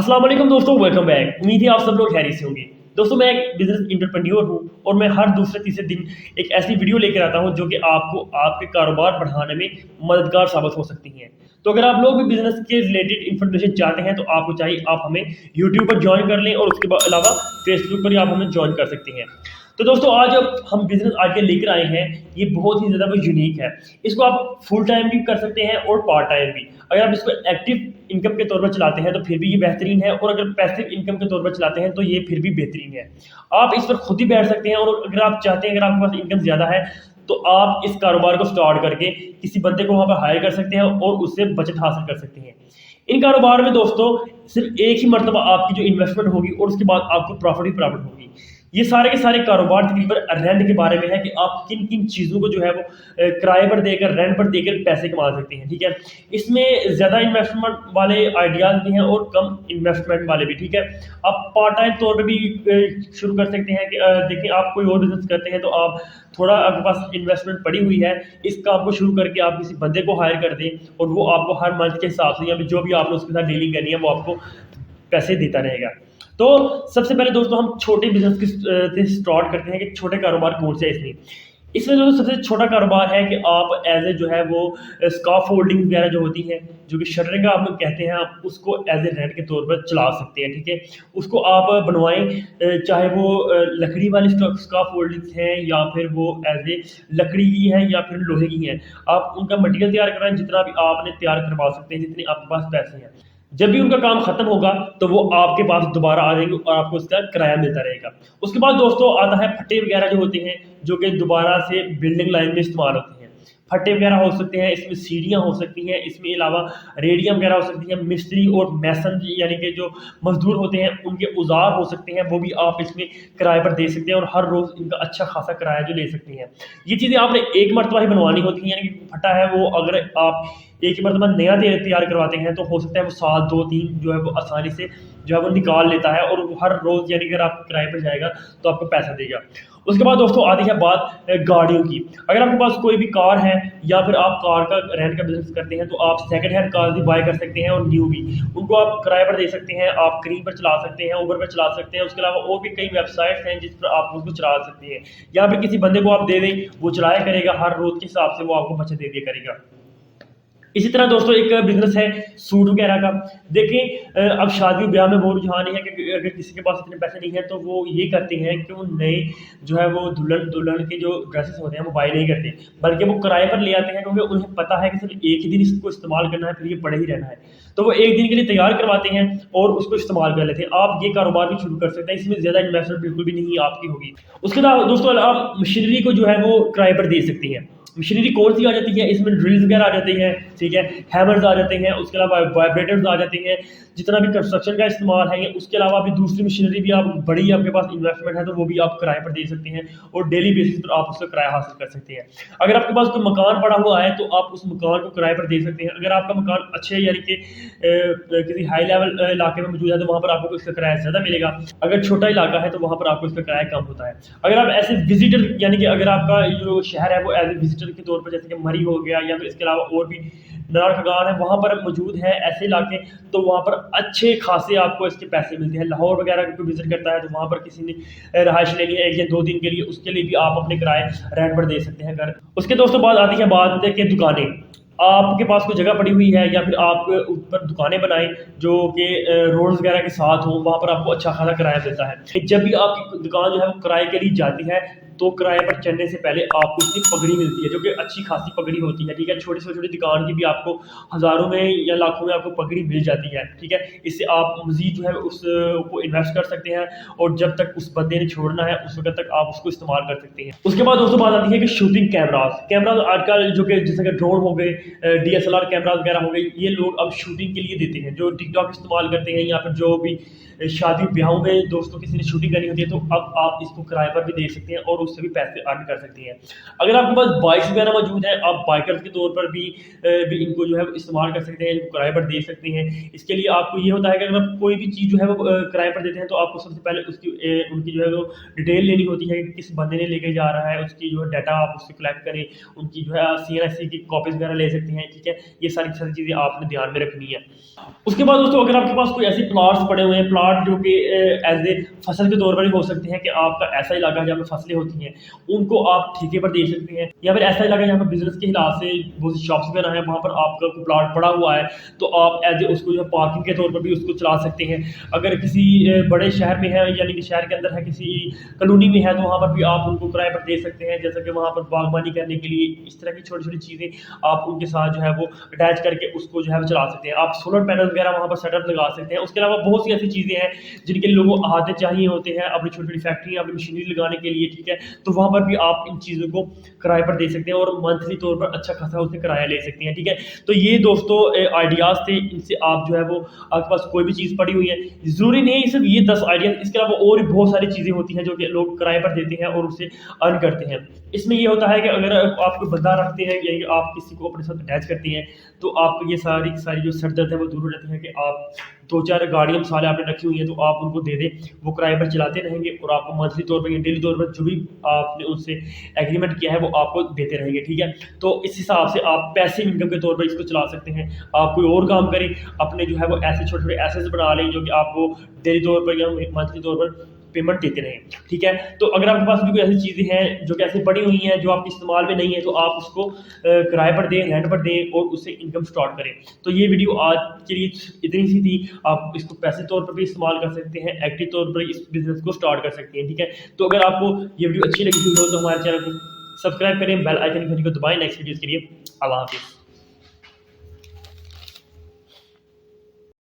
अस्सलाम वालेकुम दोस्तों, वेलकम बैक। उम्मीद है आप सब लोग खैरियत से होंगे। दोस्तों, मैं एक बिजनेस एंटरप्रेन्योर हूँ और मैं हर दूसरे तीसरे दिन एक ऐसी वीडियो लेकर आता हूँ जो कि आपको आपके कारोबार बढ़ाने में मददगार साबित हो सकती हैं। तो अगर आप लोग भी बिजनेस के रिलेटेड इन्फॉर्मेशन चाहते हैं तो आपको चाहिए आप हमें यूट्यूब पर ज्वाइन कर लें और उसके अलावा फेसबुक पर भी आप हमें ज्वाइन कर सकते हैं। तो दोस्तों, आज हम बिजनेस आगे लेकर आए हैं, ये बहुत ही ज़्यादा यूनिक है। इसको आप फुल टाइम भी कर सकते हैं और पार्ट टाइम भी। अगर आप इसको एक्टिव इनकम के तौर पर चलाते हैं तो फिर भी ये बेहतरीन है, और अगर पैसिव इनकम के तौर पर चलाते हैं तो ये फिर भी बेहतरीन है। आप इस पर खुद ही बैठ सकते हैं, और अगर आप चाहते हैं, अगर आपके पास इनकम ज़्यादा है तो आप इस कारोबार को स्टार्ट करके किसी बंदे को वहाँ पर हायर कर सकते हैं और उससे बचत हासिल कर सकते हैं। इन कारोबार में दोस्तों सिर्फ एक ही मरतबा आपकी जो इन्वेस्टमेंट होगी और उसके बाद आपको प्रॉफिट ही प्रॉफिट होगी। ये सारे के सारे कारोबार तकरीबन रेंट के बारे में है कि आप किन किन चीज़ों को जो है वो किराए पर देकर, रेंट पर देकर पैसे कमा सकते हैं। ठीक है, इसमें ज़्यादा इन्वेस्टमेंट वाले आइडियाज़ भी हैं और कम इन्वेस्टमेंट वाले भी। ठीक है, आप पार्ट टाइम तौर पर भी शुरू कर सकते हैं कि देखिए, आप कोई और बिजनेस करते हैं तो आप थोड़ा आपके पास इन्वेस्टमेंट पड़ी हुई है, इस काम को शुरू करके आप किसी बंदे को हायर कर दें और वो आपको हर मंथ के हिसाब से या फिर जो भी आपने उसके साथ डीलिंग करनी है वो आपको पैसे देता रहेगा। तो सबसे पहले दोस्तों हम छोटे बिजनेस से स्टार्ट करते हैं कि छोटे कारोबार कौन से हैं इसमें जो सबसे छोटा कारोबार है कि आप एज ए जो है वो स्काफ फोल्डिंग वगैरह जो होती है, जो कि शटरिंग आप लोग कहते हैं, आप उसको एज ए रेंट के तौर पर चला सकते हैं। ठीक है, उसको आप बनवाएं, चाहे वो लकड़ी वाली स्काफ फोल्डिंग्स हैं या फिर वो एज ए लकड़ी की है या फिर लोहे की है। आप उनका मटेरियल तैयार कराएं, जितना भी आपने तैयार करवा सकते हैं, जितने आपके पास पैसे हैं। जब भी उनका काम खत्म होगा तो वो आपके पास दोबारा आ जाएंगे और आपको उसका किराया मिलता रहेगा। उसके बाद दोस्तों आता है फट्टे वगैरह जो होते हैं, जो कि दोबारा से बिल्डिंग लाइन में इस्तेमाल होते हैं। फट्टे वगैरह हो सकते हैं, इसमें सीढ़ियाँ हो सकती हैं, इसमें अलावा रेडियम वगैरह हो सकती हैं, मिस्त्री और मैसन यानी कि जो मजदूर होते हैं उनके औजार हो सकते हैं, वो भी आप इसमें किराए पर दे सकते हैं और हर रोज़ इनका अच्छा खासा किराया जो ले सकते हैं। ये चीज़ें आपने एक मरतबा ही बनवानी होती हैं, यानी कि फट्टा है वो अगर आप एक ही मरतबा नया तैयार करवाते हैं तो हो सकता है वो साल 2-3 जो है वो आसानी से जो है वो निकाल लेता है, और हर रोज़ यानी अगर आप किराए पर जाएगा तो आपको पैसा देगा। उसके बाद दोस्तों आती है बात गाड़ियों की। अगर आपके पास कोई भी कार है या फिर आप कार का रेंट का बिजनेस करते हैं तो आप सेकंड हैंड कार भी बाय कर सकते हैं और न्यू भी। उनको आप किराए पर दे सकते हैं, आप क्रीम पर चला सकते हैं, ऊबर पर चला सकते हैं। उसके अलावा और भी कई वेबसाइट्स हैं जिस पर आप उसको चला सकते हैं, या फिर किसी बंदे को आप दे दें, वो चलाया करेगा, हर रोज़ के हिसाब से वो आपको बचत दे दिया करेगा। इसी तरह दोस्तों एक बिजनेस है सूट वगैरह का। देखिए, अब शादी ब्याह में वो रुझान है कि अगर किसी के पास इतने पैसे नहीं है तो वो ये करते हैं कि वो नए जो है वो दुल्हन के जो ड्रेसेस होते हैं वो बाय नहीं करते, बल्कि वो किराए पर ले आते हैं, क्योंकि उन्हें पता है कि सिर्फ एक ही दिन इसको इस्तेमाल करना है, फिर ये पड़े ही रहना है। तो वो एक दिन के लिए तैयार करवाते हैं और उसको इस्तेमाल कर लेते हैं। आप ये कारोबार भी शुरू कर सकते हैं, इसमें ज़्यादा इन्वेस्टमेंट बिल्कुल भी नहीं आपकी होगी। उसके अलावा दोस्तों आप मशीनरी को जो है वो किराए पर दे सकती हैं। मशीनरी कौन सी आ जाती है, इसमें ड्रिल्स वगैरह आ जाती हैं, ठीक है, हैमर्स आ जाते हैं, उसके अलावा वाइब्रेटर्स आ जाते हैं, जितना भी कंस्ट्रक्शन का इस्तेमाल है। उसके अलावा भी दूसरी मशीनरी भी आप बड़ी आपके पास इन्वेस्टमेंट है तो वो भी आप किराए पर दे सकते हैं और डेली बेसिस पर आप उसका किराया हासिल कर सकते हैं। अगर आपके पास कोई मकान पड़ा हुआ है तो आप उस मकान को किराए पर दे सकते हैं। अगर आपका मकान अच्छे यानी कि किसी हाई लेवल इलाके में मौजूद है तो वहाँ पर आपको इसका किराया ज़्यादा मिलेगा। अगर छोटा इलाका है तो वहाँ पर आपको इसका किराया कम होता है। अगर आप ऐसे विजिटर यानी कि अगर आपका जो शहर है वो एज ए विजिटर के तौर पर, जैसे कि मरी हो गया या फिर इसके अलावा और भी नार खगान है, वहाँ पर मौजूद है ऐसे इलाके, तो वहाँ पर अच्छे खासे आपको इसके पैसे मिलते हैं। लाहौर वगैरह को विजिट करता है तो वहाँ पर किसी ने रहायश लेनी है 1 या 2 दिन के लिए, उसके लिए भी आप अपने किराए रेंट पर दे सकते हैं घर। उसके दोस्तों बाद आती है बात कि दुकानें। आपके पास कोई जगह पड़ी हुई है या फिर आप ऊपर दुकानें बनाएं जो कि रोड्स वगैरह के साथ हो, वहाँ पर आपको अच्छा खासा किराया देता है। जब भी आपकी दुकान जो है वो किराए के लिए जाती है तो किराए पर चढ़ने से पहले आपको उसकी पगड़ी मिलती है, जो कि अच्छी खासी पगड़ी होती है। ठीक है, छोटी से छोटी दुकान की भी आपको हज़ारों में या लाखों में आपको पगड़ी मिल जाती है। ठीक है, इससे आप मज़ीद जो है उसको इन्वेस्ट कर सकते हैं और जब तक उस बंदे ने छोड़ना है उस वक्त तक आप उसको इस्तेमाल कर सकते हैं। उसके बाद दोस्तों बात आती है कि शूटिंग कैमराज आजकल जो कि जैसे कि ड्रोन हो गए, DSLR कैमराज वगैरह हो गए, ये लोग अब शूटिंग के लिए देते हैं। जो टिकटॉक इस्तेमाल करते हैं या फिर जो भी शादी ब्याहों में दोस्तों किसी ने शूटिंग करनी होती है तो अब आप इसको किराए पर भी दे सकते हैं और उससे भी पैसे अर्न कर सकते हैं। अगर आपके पास बाइक्स वगैरह मौजूद है, आप बाइकर्स के तौर पर भी इनको जो है वो इस्तेमाल कर सकते हैं, इनको किराए पर दे सकते हैं। इसके लिए आपको ये होता है कि अगर आप कोई भी चीज़ जो है वो किराए पर देते हैं, तो आपको सबसे पहले उनकी जो है वो डिटेल लेनी होती है कि किस बंदे ने लेके जा रहा है, उसकी जो है डाटा आप उससे कलेक्ट करें, उनकी जो है CNSC की कॉपीज़ वगैरह ले सकते हैं, ठीक है। ये सारी सारी चीज़ें आपने ध्यान में रखनी है। उसके बाद दोस्तों, अगर आपके पास कोई ऐसे प्लाट्स पड़े हुए हैं, प्लाट जो कि एज ए फसल के तौर पर भी हो सकते हैं कि आपका ऐसा इलाका जहाँ पे फसलें होती हैं, उनको आप ठेके पर दे सकते हैं, या फिर ऐसा इलाका जहाँ पर बिजनेस के हिसाब से बहुत सी शॉप्स वगैरह हैं, वहाँ पर आपका कोई प्लाट पड़ा हुआ है, तो आप एज ए उसको जो है पार्किंग के तौर पर भी उसको चला सकते हैं। अगर किसी बड़े शहर में है, यानी कि शहर के अंदर है, किसी कॉलोनी में है, तो वहाँ पर भी आप उनको किराए पर दे सकते हैं। जैसे कि वहाँ पर बागबानी करने के लिए इस तरह की छोटी छोटी चीज़ें आप उनके साथ जो है वो अटैच करके उसको जो है वो चला सकते हैं। आप सोलर पैनल वगैरह वहाँ पर सेटअप लगा सकते हैं। उसके अलावा बहुत सी ऐसी चीज़ें हैं जिनके लिए लोगों को हाथ चाहिए होते हैं अपनी छोटी छोटी फैक्ट्री, अपनी मशीनरी लगाने के लिए, ठीक है। तो वहाँ पर भी आप इन चीज़ों को किराए पर दे सकते हैं और मंथली तौर पर अच्छा खासा उससे किराया ले सकते हैं, ठीक है। तो ये दोस्तों आइडियाज़ थे, इनसे आप जो है वो आपके पास कोई भी चीज़ पड़ी हुई है, ज़रूरी नहीं है सिर्फ ये 10 आइडिया, इसके अलावा और भी बहुत सारी चीज़ें होती हैं जो कि लोग किराए पर देते हैं और उससे अर्न करते हैं। इसमें ये होता है कि अगर आप कोई बंदा रखते हैं या आप किसी को अपने साथ अटैच करते हैं, तो आपको ये सारी सारी जो सर दर्द है वो दूर हो जाती है कि आप 2-4 गाड़ियाँ मिसालें आपने रखी हुई हैं, तो आप उनको दे दें, वो किराए पर चलाते रहेंगे और आपको मंथली तौर पर या डेली तौर पर जो भी आपने उनसे एग्रीमेंट किया है वो आपको देते रहेंगे, ठीक है। तो इस हिसाब से आप पैसिव इनकम के तौर पर इसको चला सकते हैं। आप कोई और काम करें, अपने जो है वो ऐसे छोटे छोटे एसेट्स बना लें जो कि आपको डेली तौर पर या मंथली तौर पर पेमेंट देते रहें, ठीक है। तो अगर आपके पास भी कोई ऐसी चीज़ें हैं जो कि ऐसे पड़ी हुई हैं जो आपके इस्तेमाल में नहीं है, तो आप उसको किराए पर दें, रेंट पर दें और उससे इनकम स्टार्ट करें। तो ये वीडियो आज के लिए इतनी सी थी। आप इसको पैसे तौर पर भी इस्तेमाल कर सकते हैं, एक्टिव तौर पर इस बिजनेस को स्टार्ट कर सकते हैं, ठीक है। तो अगर आपको ये वीडियो अच्छी लगी हो तो हमारे चैनल को सब्सक्राइब करें, बेल आइकन घंटी को दबाएं नेक्स्ट वीडियोज़ के लिए। अल्लाह हाफिज़।